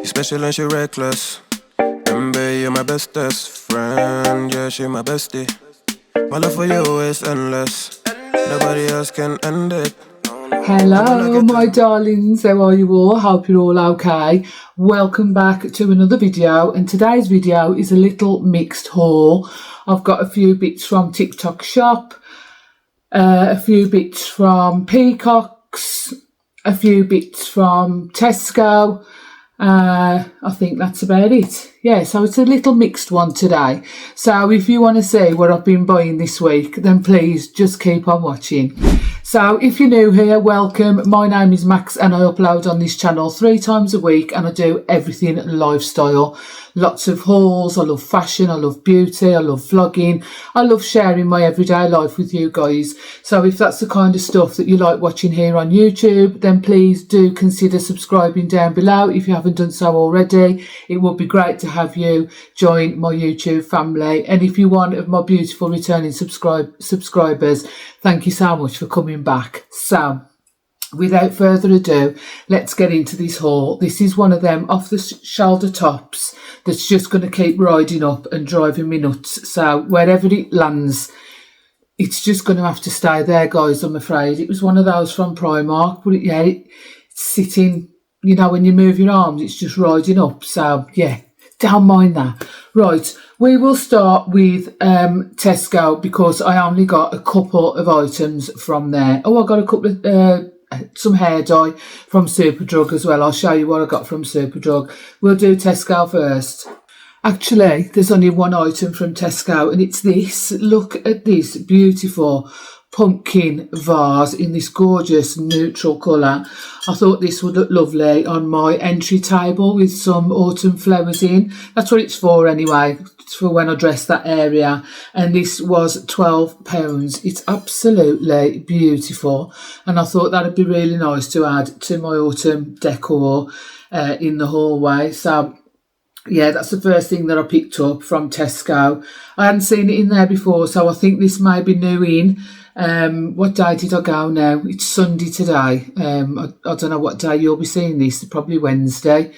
She's special and she reckless. Remember, you're my bestest friend. Yeah, she my bestie. My love for you is endless. Nobody else can end it. Hello my darlings, how are you all? Hope you're all okay. Welcome back to another video, and today's video is a little mixed haul. I've got a few bits from TikTok shop, a few bits from Peacocks, a few bits from Tesco. I think that's about it. Yeah, so it's a little mixed one today. So if you want to see what I've been buying this week, then please just keep on watching. So if you're new here, welcome. My name is Max and I upload on this channel 3 times a week, and I do everything lifestyle. Lots of hauls. I love fashion, I love beauty, I love vlogging. I love sharing my everyday life with you guys. So if that's the kind of stuff that you like watching here on YouTube, then please do consider subscribing down below if you haven't done so already. It would be great to have you join my YouTube family. And if you're one of my beautiful returning subscribers, thank you so much for coming back. So without further ado, let's get into this haul. This is one of them off the shoulder tops that's just going to keep riding up and driving me nuts. So wherever it lands, it's just going to have to stay there, guys, I'm afraid. It was one of those from Primark, but it's sitting, you know, when you move your arms, it's just riding up. So yeah, don't mind that. Right, we will start with Tesco, because I only got a couple of items from there. Oh, I got a couple of some hair dye from Superdrug as well. I'll show you what I got from Superdrug. We'll do Tesco first. Actually, there's only one item from Tesco, and it's this. Look at this beautiful pumpkin vase in this gorgeous neutral colour. I thought this would look lovely on my entry table with some autumn flowers in. That's what it's for anyway. It's for when I dress that area. And this was £12. It's absolutely beautiful. And I thought that'd be really nice to add to my autumn decor in the hallway. So yeah, that's the first thing that I picked up from Tesco. I hadn't seen it in there before, so I think this may be new in. What day did I go now? It's Sunday today. I don't know what day you'll be seeing this, probably Wednesday.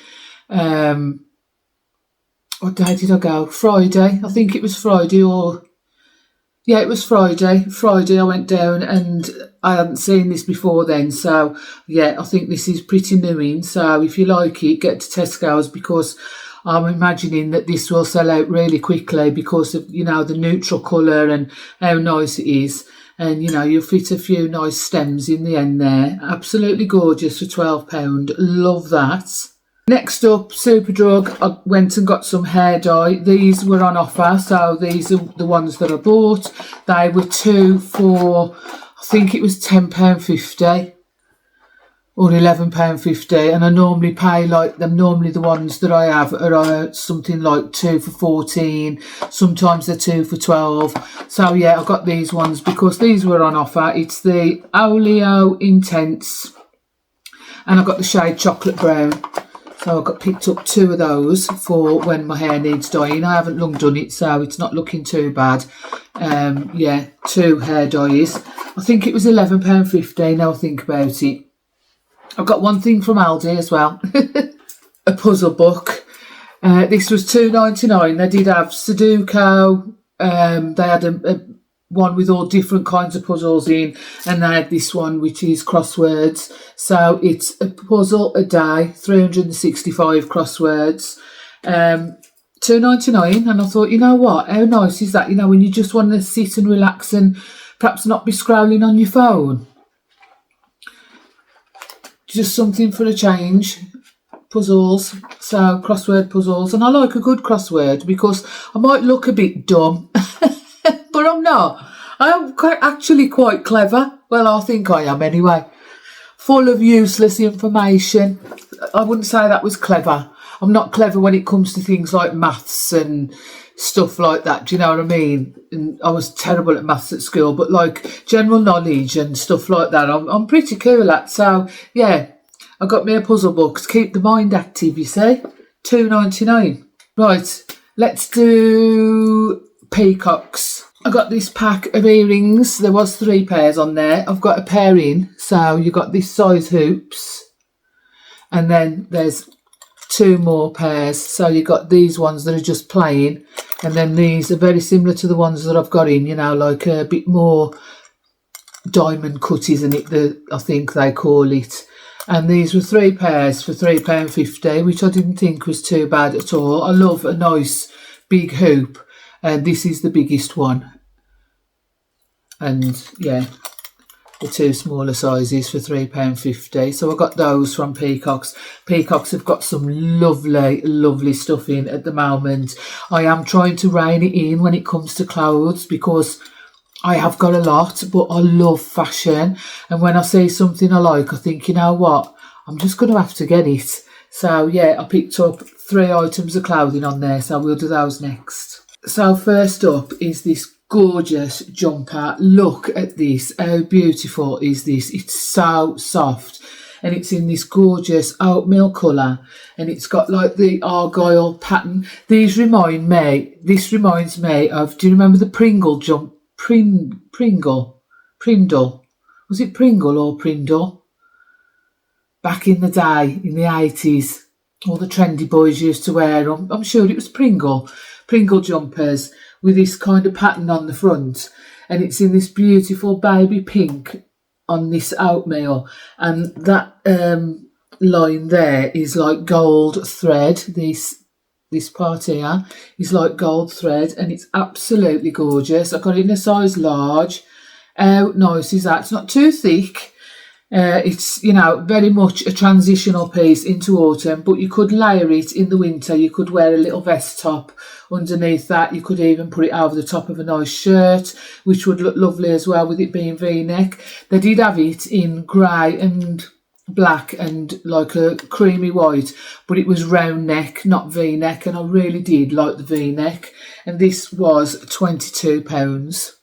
What day did I go? Friday. I think it was Friday, or yeah, it was Friday. Friday I went down and I hadn't seen this before then. So yeah, I think this is pretty new in. So if you like it, get to Tesco's, because I'm imagining that this will sell out really quickly because of, you know, the neutral colour and how nice it is. And, you know, you'll fit a few nice stems in the end there. Absolutely gorgeous for £12. Love that. Next up, Superdrug. I went and got some hair dye. These were on offer, so these are the ones that I bought. They were 2 for, I think it was £10.50 or £11.50, and I normally pay like them. Normally the ones that I have are something like 2 for £14. Sometimes they're 2 for £12. So yeah, I got these ones because these were on offer. It's the Oleo Intense, and I got the shade Chocolate Brown. So I got picked up 2 of those for when my hair needs dyeing. I haven't long done it, so it's not looking too bad. Yeah, 2 hair dyes. I think it was £11.50 now I think about it. I've got one thing from Aldi as well, a puzzle book. This was £2.99. They did have Sudoku. They had a one with all different kinds of puzzles in, and they had this one which is crosswords. So it's a puzzle a day, 365 crosswords, £2.99. And I thought, you know what, how nice is that? You know, when you just want to sit and relax and perhaps not be scrolling on your phone. Just something for a change. Puzzles, so crossword puzzles, and I like a good crossword because I might look a bit dumb, but I'm not. I'm actually quite clever. Well, I think I am anyway. Full of useless information. I wouldn't say that was clever. I'm not clever when it comes to things like maths and stuff like that. Do you know what I mean? And I was terrible at maths at school, but like general knowledge and stuff like that, I'm pretty cool at. So yeah, I got me a puzzle book to keep the mind active. You see, £2.99. Right, let's do Peacocks. I got this pack of earrings. There was 3 pairs on there. I've got a pair in, so you got this size hoops, and then there's two more pairs. So you got these ones that are just plain, and then these are very similar to the ones that I've got in, you know, like a bit more diamond cut, isn't it? I think they call it. And these were 3 pairs for £3.50, which I didn't think was too bad at all. I love a nice big hoop, and this is the biggest one. And yeah, the 2 smaller sizes for £3.50. So I got those from Peacocks. Peacocks have got some lovely stuff in at the moment. I am trying to rein it in when it comes to clothes, because I have got a lot, but I love fashion. And when I see something I like, I think, you know what, I'm just going to have to get it. So yeah, I picked up 3 items of clothing on there, so we'll do those next. So first up is this gorgeous jumper. Look at this. How beautiful is this? It's so soft. And it's in this gorgeous oatmeal colour, and it's got like the argyle pattern. This reminds me of, do you remember the Pringle jump? Prindle. Was it Pringle or Prindle? Back in the day, in the 80s, all the trendy boys used to wear them. I'm sure it was Pringle jumpers with this kind of pattern on the front. And it's in this beautiful baby pink on this oatmeal. And that line there is like gold thread. This part here is like gold thread, and it's absolutely gorgeous. I got it in a size large. How nice is that? It's not too thick. It's, you know, very much a transitional piece into autumn, but you could layer it in the winter. You could wear a little vest top underneath that. You could even put it over the top of a nice shirt, which would look lovely as well with it being V-neck. They did have it in grey and black and like a creamy white, but it was round neck, not V-neck, and I really did like the V-neck. And this was £22.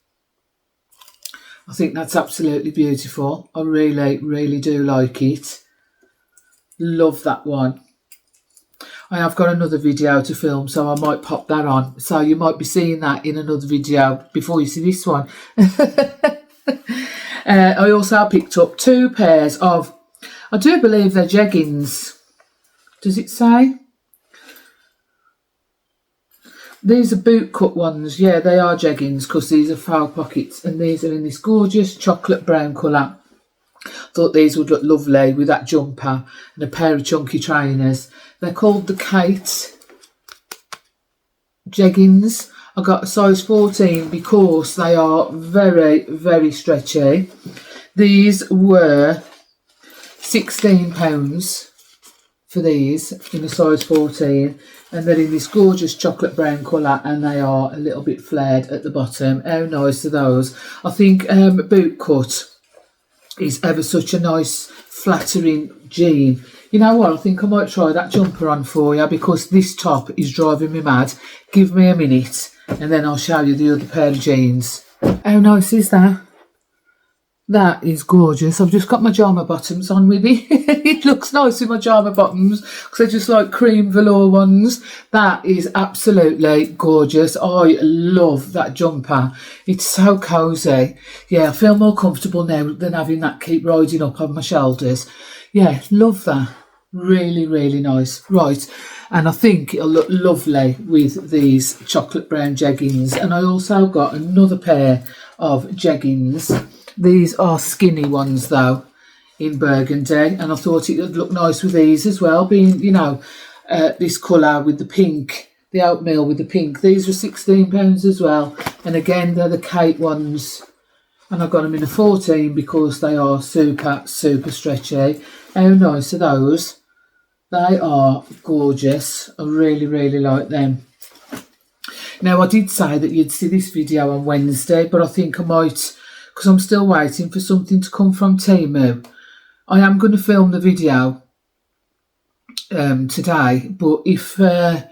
I think that's absolutely beautiful. I really do like it. Love that one. I have got another video to film, so I might pop that on. So you might be seeing that in another video before you see this one. I also picked up 2 pairs of, I do believe they're jeggings. Does it say? These are boot cut ones. Yeah, they are jeggings, because these are faux pockets, and these are in this gorgeous chocolate brown colour. Thought these would look lovely with that jumper and a pair of chunky trainers. They're called the Kate jeggings. I got a size 14 because they are very stretchy. These were £16 for these in a size 14, and they're in this gorgeous chocolate brown colour, and they are a little bit flared at the bottom. How nice are those? I think boot cut is ever such a nice flattering jean. You know what, I think I might try that jumper on for you, because this top is driving me mad. Give me a minute and then I'll show you the other pair of jeans. How nice is that? That is gorgeous. I've just got my pyjama bottoms on with it. It looks nice with my pyjama bottoms, because they're just like cream velour ones. That is absolutely gorgeous. I love that jumper. It's so cosy. Yeah, I feel more comfortable now than having that keep riding up on my shoulders. Yeah, love that. Really nice. Right, and I think it'll look lovely with these chocolate brown jeggings. And I also got another pair of jeggings. These are skinny ones though, in burgundy, and I thought it would look nice with these as well, being, you know, this colour with the pink, the oatmeal with the pink. These were £16 as well, and again they're the Kate ones, and I got them in a 14 because they are super stretchy. How nice are those? They are gorgeous. I really like them. Now, I did say that you'd see this video on Wednesday, but I think I might, because I'm still waiting for something to come from Temu. I am going to film the video today, but if the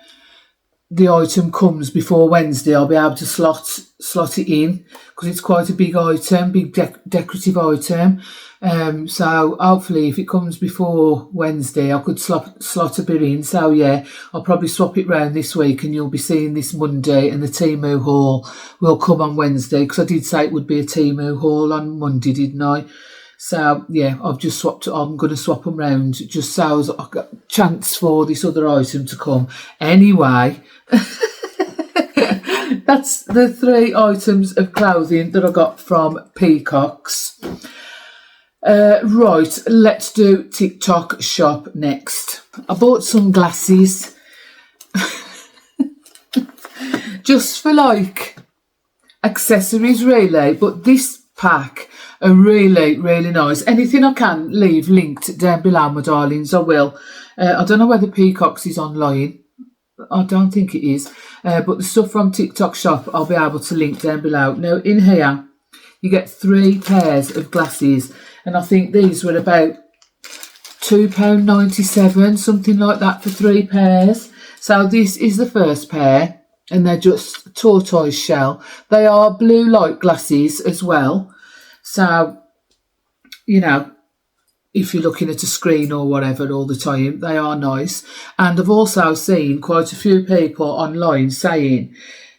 item comes before Wednesday, I'll be able to slot it in, because it's quite a big item, big decorative item. So hopefully if it comes before Wednesday, I could slot a bit in. So yeah, I'll probably swap it round this week, and you'll be seeing this Monday, and the Temu haul will come on Wednesday, because I did say it would be a Temu haul on Monday, didn't I? So yeah, I'm going to swap them round just so as I've got a chance for this other item to come. Anyway, that's the 3 items of clothing that I got from Peacocks. Right, let's do TikTok shop next. I bought some glasses just for like accessories really, but this pack are really, really nice. Anything I can leave linked down below, my darlings, I will. I don't know whether Peacocks is online. I don't think it is. But the stuff from TikTok shop, I'll be able to link down below. Now, in here, you get 3 pairs of glasses. And I think these were about £2.97, something like that, for 3 pairs. So this is the first pair, and they're just tortoise shell. They are blue light glasses as well. So, you know, if you're looking at a screen or whatever all the time, they are nice. And I've also seen quite a few people online saying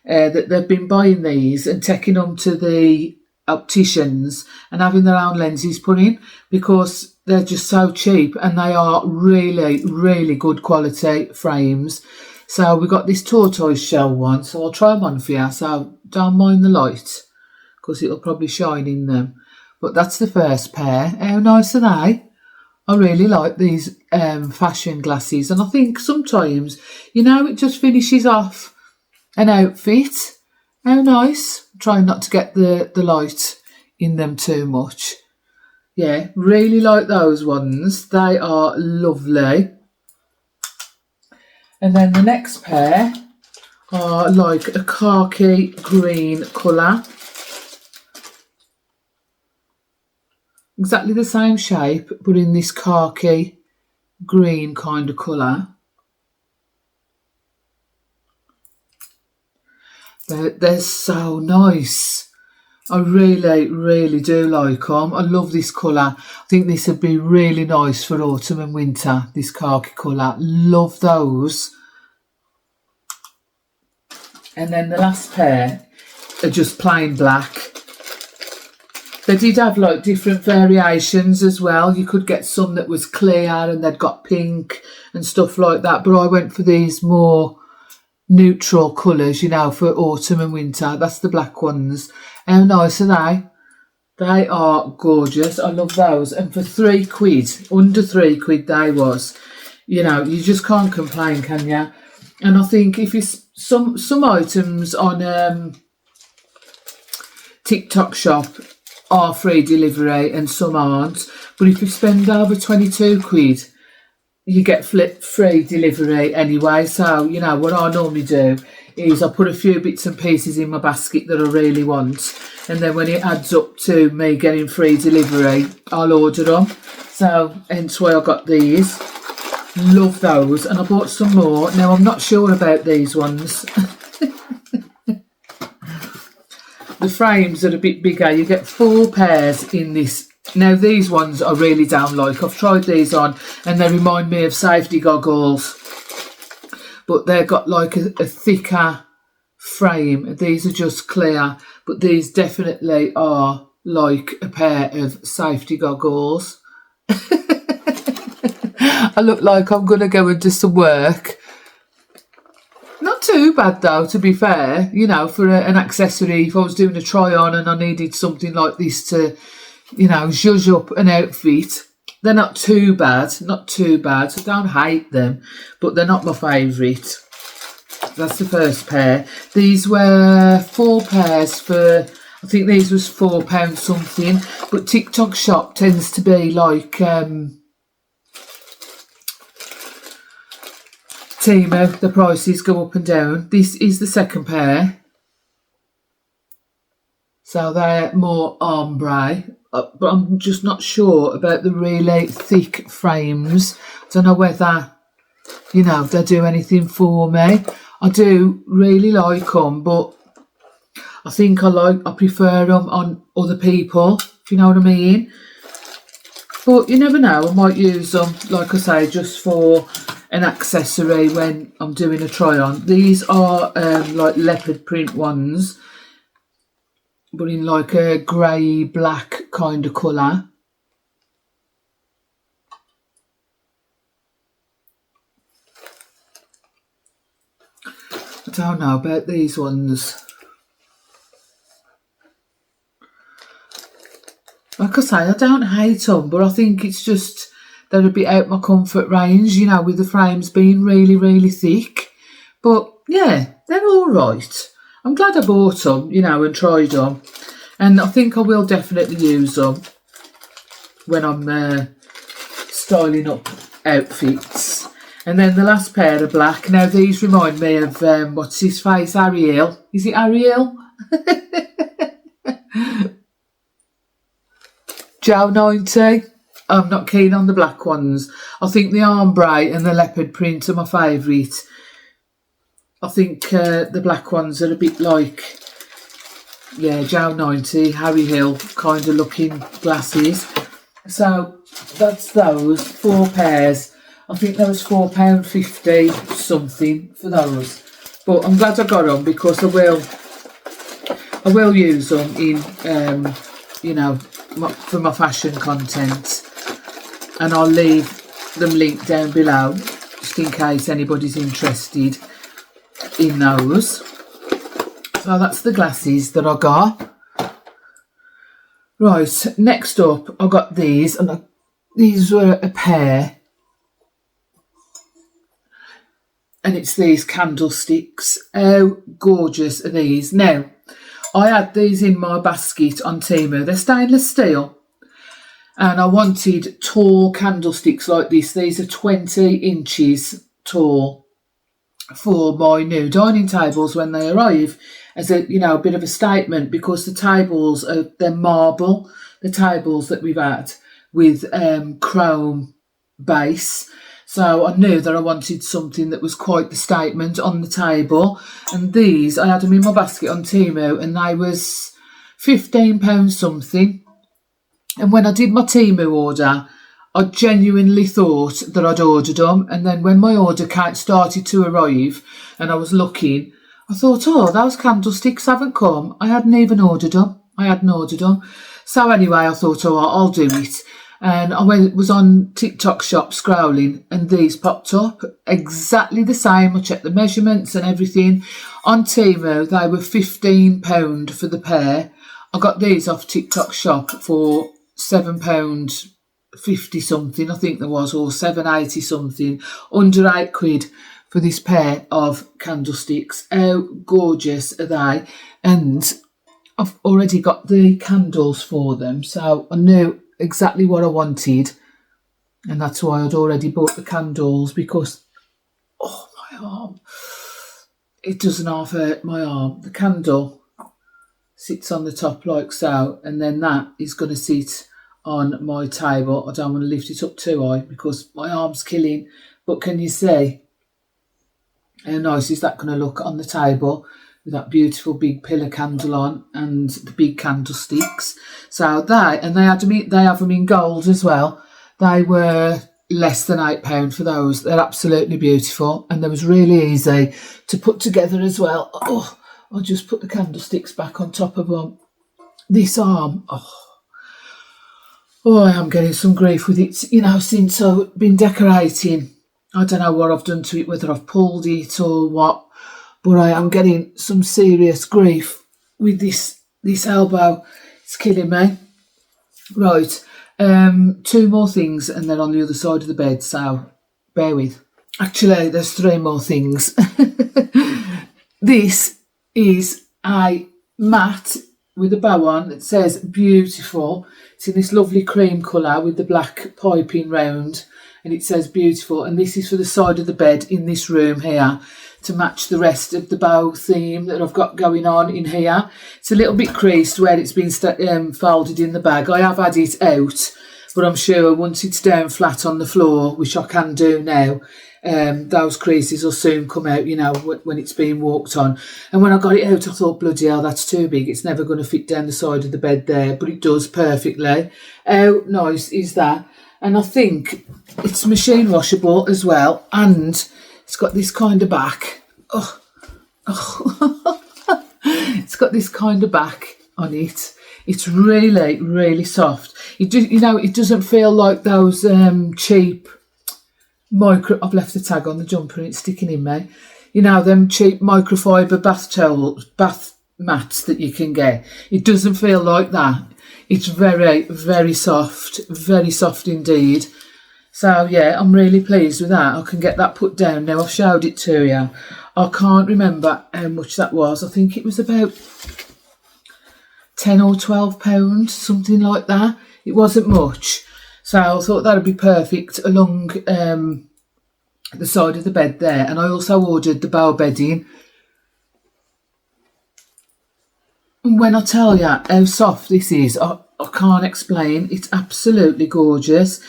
that they've been buying these and taking them to the opticians and having their own lenses put in because they're just so cheap and they are really, really good quality frames. So we got this tortoise shell one, so I'll try them on for you. So don't mind the light because it'll probably shine in them. But that's the first pair. How nice are they? I really like these fashion glasses, and I think sometimes, you know, it just finishes off an outfit. How nice. Trying not to get the light in them too much. Yeah, really like those ones. They are lovely. And then the next pair are like a khaki green colour. Exactly the same shape, but in this khaki green kind of colour. They're so nice. I really, really do like them. I love this colour. I think this would be really nice for autumn and winter, this khaki colour. Love those. And then the last pair are just plain black. They did have like different variations as well. You could get some that was clear and they'd got pink and stuff like that. But I went for these more neutral colours, you know, for autumn and winter. That's the black ones. How nice are they? They are gorgeous. I love those. And for £3, under £3 they was, you know, you just can't complain, can you? And I think if you some items on TikTok shop are free delivery and some aren't. But if you spend over £22, you get free delivery anyway. So, you know, what I normally do is I put a few bits and pieces in my basket that I really want. And then when it adds up to me getting free delivery, I'll order them. So, hence why I got these. Love those. And I bought some more. Now, I'm not sure about these ones. The frames are a bit bigger. You get 4 pairs in this. Now, these ones I really don't like. I've tried these on and they remind me of safety goggles. But they've got like a thicker frame. These are just clear. But these definitely are like a pair of safety goggles. I look like I'm going to go and do some work. Not too bad though, to be fair, you know, for an accessory. If I was doing a try on and I needed something like this to, you know, zhuzh up an outfit, they're not too bad, not too bad. I don't hate them, but they're not my favourite. That's the first pair. These were 4 pairs for, I think these was £4 something, but TikTok shop tends to be like Timo, the prices go up and down. This is the second pair. So they're more ombre. But I'm just not sure about the really thick frames. I don't know whether, you know, they do anything for me. I do really like them, but I think I prefer them on other people, if you know what I mean. But you never know, I might use them, like I say, just for an accessory when I'm doing a try on. These are like leopard print ones, but in like a grey black kind of colour. don't know about these ones. Like I say, I don't hate them, but I think it's just they're a bit out my comfort range, you know, with the frames being really, really thick. But yeah, they're all right. I'm glad I bought them, you know, and tried them. And I think I will definitely use them when I'm styling up outfits. And then the last pair are black. Now, these remind me of, what's his face, Ariel. Is it Ariel? Joe 90. I'm not keen on the black ones. I think the ombre and the leopard print are my favourite. I think the black ones are a bit like, yeah, Joe 90, Harry Hill kind of looking glasses. So that's those 4 pairs. I think there was £4.50 something for those. But I'm glad I got them because I will use them in, you know, for my fashion content. And I'll leave them linked down below just in case anybody's interested in those. So that's the glasses that I got. Right, next up I got these, and these were a pair, and it's these candlesticks. How gorgeous are these? Now, I had these in my basket on Temu. They're stainless steel, and I wanted tall candlesticks like this. These are 20 inches tall for my new dining tables when they arrive, as a, you know, a bit of a statement, because the tables are, they're marble, the tables that we've had with chrome base. So I knew that I wanted something that was quite the statement on the table. And these, I had them in my basket on Temu, and they was £15 something. And when I did my Temu order, I genuinely thought that I'd ordered them. And then when my order started to arrive and I was looking, I thought, oh, those candlesticks haven't come. I hadn't even ordered them. So anyway, I thought, oh, I'll do it. And I was on TikTok shop scrolling, and these popped up exactly the same. I checked the measurements and everything. On Temu, they were £15 for the pair. I got these off TikTok shop for £7.50 something, I think there was, or £7.80 something, under £8 for this pair of candlesticks. How gorgeous are they? And I've already got the candles for them, so I knew exactly what I wanted, and that's why I'd already bought the candles, because, oh, my arm, it doesn't half hurt my arm. The candle sits on the top like so, and then that is going to sit on my table. I don't want to lift it up too high because my arm's killing, but can you see how nice is that going to look on the table with that beautiful big pillar candle on and the big candlesticks? So they have them in gold as well. They were less than £8 for those. They're absolutely beautiful, and they was really easy to put together as well. Oh, I'll just put the candlesticks back on top of them. This arm, oh, I am getting some grief with it, you know, since I've been decorating. I don't know what I've done to it, whether I've pulled it or what, but I am getting some serious grief with this elbow. It's killing me. Right, 2 more things, and they're on the other side of the bed, so bear with. Actually, there's 3 more things. This is a mat with a bow on that says beautiful. It's in this lovely cream colour with the black piping round, and it says beautiful. And this is for the side of the bed in this room here, to match the rest of the bow theme that I've got going on in here. It's a little bit creased where it's been folded in the bag. I have had it out, but I'm sure once it's down flat on the floor, which I can do now, those creases will soon come out, you know, when it's being walked on. And when I got it out, I thought, bloody hell, that's too big. It's never going to fit down the side of the bed there, but it does perfectly. How nice is that? And I think it's machine washable as well, and it's got this kind of back. It's got this kind of back on it. It's really, really soft. It doesn't feel like those cheap micro. I've left the tag on the jumper and it's sticking in me. you know, them cheap microfiber bath mats that you can get. It doesn't feel like that. It's very, very soft indeed. So yeah, I'm really pleased with that. I can get that put down now. I've showed it to you. I can't remember how much that was. I think it was about £10 or £12, something like that. It wasn't much. So I thought that would be perfect along the side of the bed there. And I also ordered the bow bedding. And when I tell you how soft this is, I can't explain. It's absolutely gorgeous.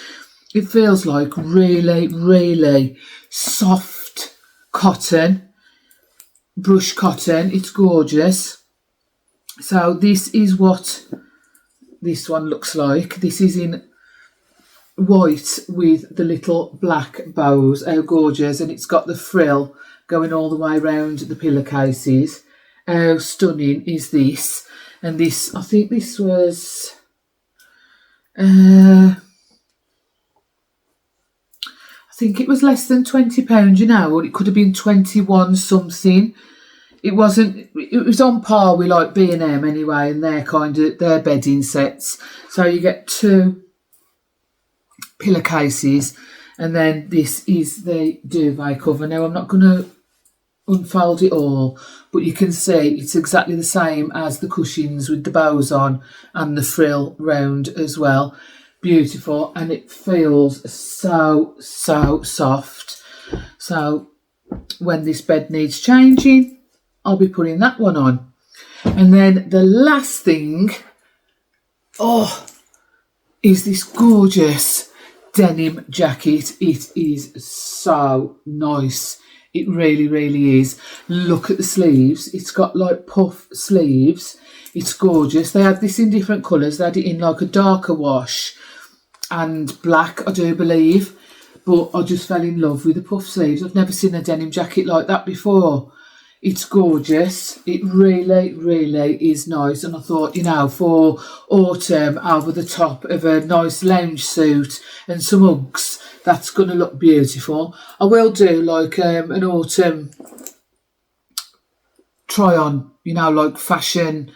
It feels like really, really soft cotton, brush cotton. It's gorgeous. So this is what this one looks like. This is in white with the little black bows. How gorgeous. And it's got the frill going all the way around the pillowcases. How stunning is this? And this, I think this was... I think it was less than £20, you know, or it could have been 21 something. It wasn't. It was on par with like B&M anyway, and their bedding sets. So you get 2 pillowcases, and then this is the duvet cover. Now I'm not going to unfold it all, but you can see it's exactly the same as the cushions with the bows on and the frill round as well. Beautiful, and it feels so soft. So when this bed needs changing, I'll be putting that one on. And then the last thing, is this gorgeous denim jacket. It is so nice. It really, really is. Look at the sleeves. It's got like puff sleeves. It's gorgeous. They had this in different colours. They had it in like a darker wash and black, I do believe. But I just fell in love with the puff sleeves. I've never seen a denim jacket like that before. It's gorgeous. It really, really is nice. And I thought, you know, for autumn, over the top of a nice lounge suit and some Uggs, that's going to look beautiful. I will do like an autumn try on, you know, like fashion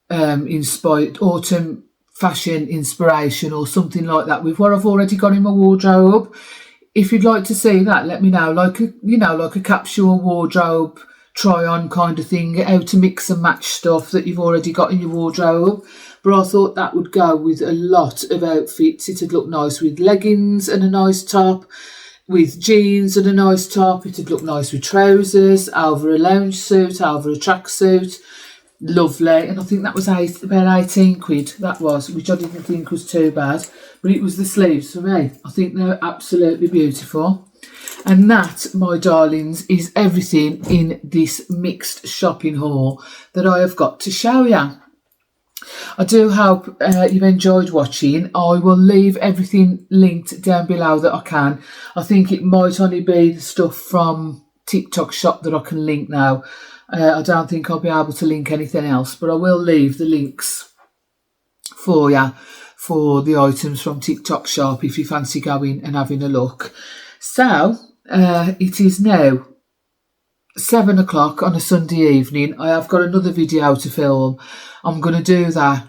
inspired, autumn fashion inspiration or something like that with what I've already got in my wardrobe. If you'd like to see that, let me know. Like a capsule wardrobe try on kind of thing, how to mix and match stuff that you've already got in your wardrobe. But I thought that would go with a lot of outfits. It'd look nice with leggings and a nice top, with jeans and a nice top. It'd look nice with trousers, over a lounge suit, over a tracksuit. Lovely. And I think that was about 18 quid, that was, which I didn't think was too bad. But it was the sleeves for me. I think they're absolutely beautiful. And that, my darlings, is everything in this mixed shopping haul that I have got to show you. I do hope you've enjoyed watching. I will leave everything linked down below that I can. I think it might only be the stuff from TikTok shop that I can link now. I don't think I'll be able to link anything else, but I will leave the links for you for the items from TikTok shop if you fancy going and having a look. So it is now 7 o'clock on a Sunday evening. I have got another video to film. I'm going to do that.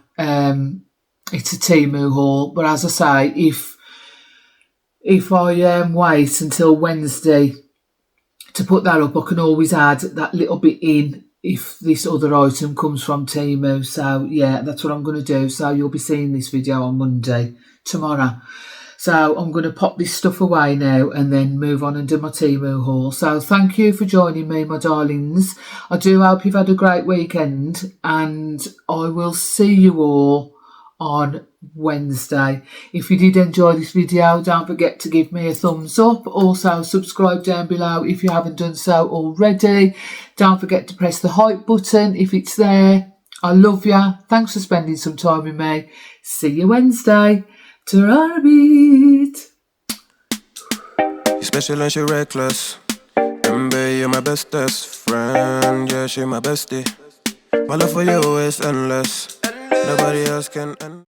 It's a Temu haul, but as I say, if I wait until Wednesday to put that up, I can always add that little bit in if this other item comes from Temu. So yeah, that's what I'm going to do. So you'll be seeing this video on Monday, tomorrow. So I'm going to pop this stuff away now and then move on and do my Temu haul. So thank you for joining me, my darlings. I do hope you've had a great weekend, and I will see you all on Wednesday. If you did enjoy this video, don't forget to give me a thumbs up. Also subscribe down below if you haven't done so already. Don't forget to press the hype button if it's there. I love you. Thanks for spending some time with me. See you Wednesday. Ta-ra, beat. You're special and she reckless. Remember, you're my bestest friend. Yeah, she my bestie. My love for you is endless. Nobody else can end.